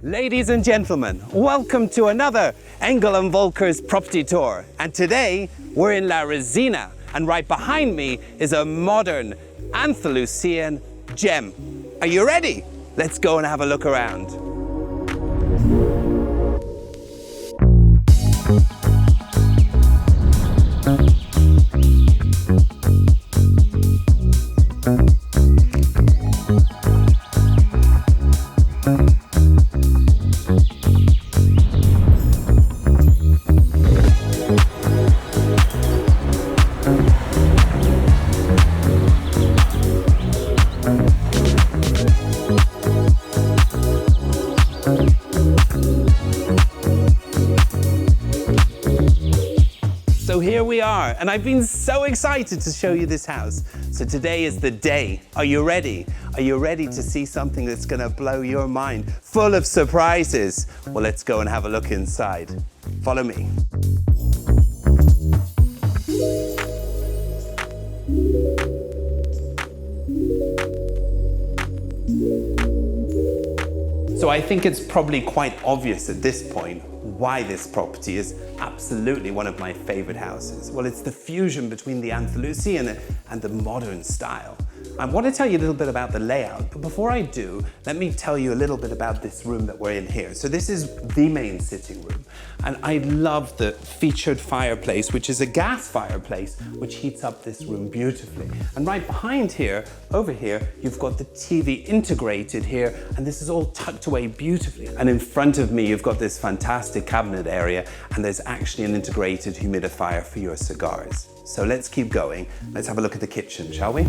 Ladies and gentlemen, welcome to another Engel Völkers property tour. And today we're in La Resina, and right behind me is a modern Andalusian gem. Are you ready? Let's go and have a look around. So here we are, and I've been so excited to show you this house. So today is the day. Are you ready? Are you ready to see something that's gonna blow your mind, full of surprises? Well, let's go and have a look inside. Follow me. So I think it's probably quite obvious at this point why this property is absolutely one of my favorite houses. Well, it's the fusion between the Andalusian and the modern style. I want to tell you a little bit about the layout, but before I do, let me tell you a little bit about this room that we're in here. So this is the main sitting room, and I love the featured fireplace, which is a gas fireplace, which heats up this room beautifully. And right behind here, over here, you've got the TV integrated here, and this is all tucked away beautifully. And in front of me, you've got this fantastic cabinet area, and there's actually an integrated humidifier for your cigars. So let's keep going. Let's have a look at the kitchen, shall we?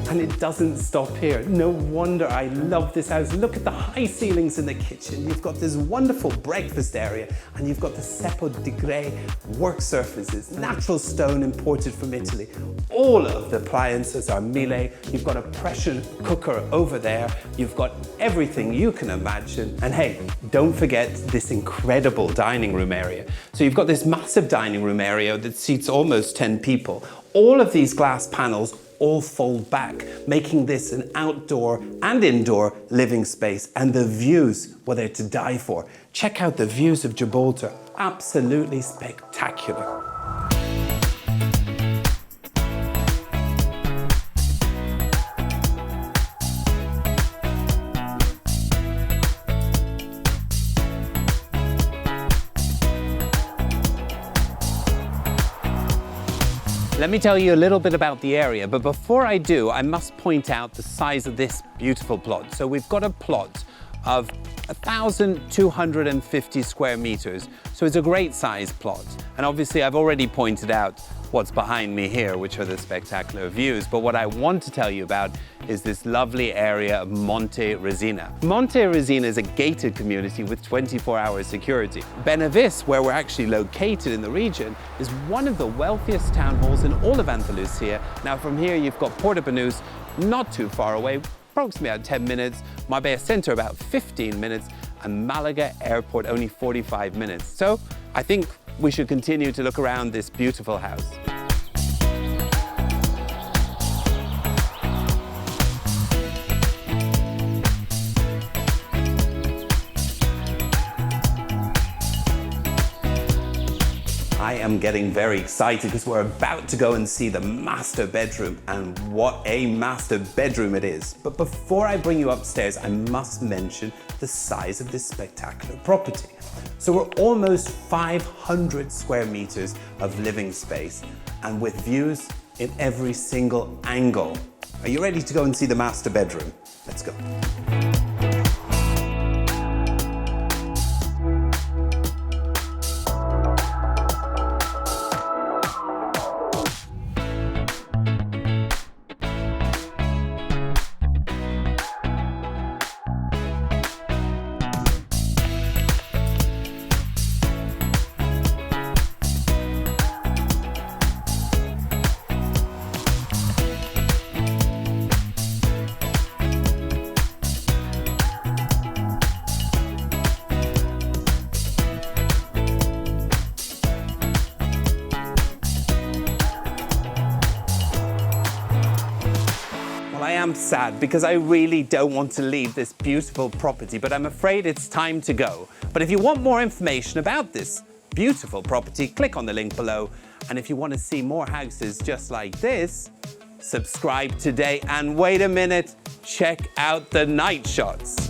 And it doesn't stop here. No wonder I love this house. Look at the high ceilings in the kitchen. You've got this wonderful breakfast area, and you've got the Cepo di Grey work surfaces, natural stone imported from Italy. All of the appliances are Miele. You've got a pressure cooker over there. You've got everything you can imagine. And hey, don't forget this incredible dining room area. So you've got this massive dining room area that seats almost 10 people. All of these glass panels all fold back, making this an outdoor and indoor living space. And the views, well, they're to die for. Check out the views of Gibraltar. Absolutely spectacular. Let me tell you a little bit about the area, but before I do, I must point out the size of this beautiful plot. So we've got a plot of 1,250 square meters. So it's a great size plot. And obviously I've already pointed out what's behind me here, which are the spectacular views. But what I want to tell you about is this lovely area of Monte Resina. Monte Resina is a gated community with 24-hour security. Benavis, where we're actually located in the region, is one of the wealthiest town halls in all of Andalusia. Now from here, you've got Puerto Banús, not too far away, approximately about 10 minutes, Marbella Center about 15 minutes, and Malaga Airport only 45 minutes. So I think we should continue to look around this beautiful house. I am getting very excited because we're about to go and see the master bedroom, and what a master bedroom it is. But before I bring you upstairs, I must mention the size of this spectacular property. So we're almost 500 square meters of living space, and with views in every single angle. Are you ready to go and see the master bedroom? Let's go. I am sad because I really don't want to leave this beautiful property, but I'm afraid it's time to go. But if you want more information about this beautiful property, click on the link below. And if you want to see more houses just like this, subscribe today and wait a minute, check out the night shots.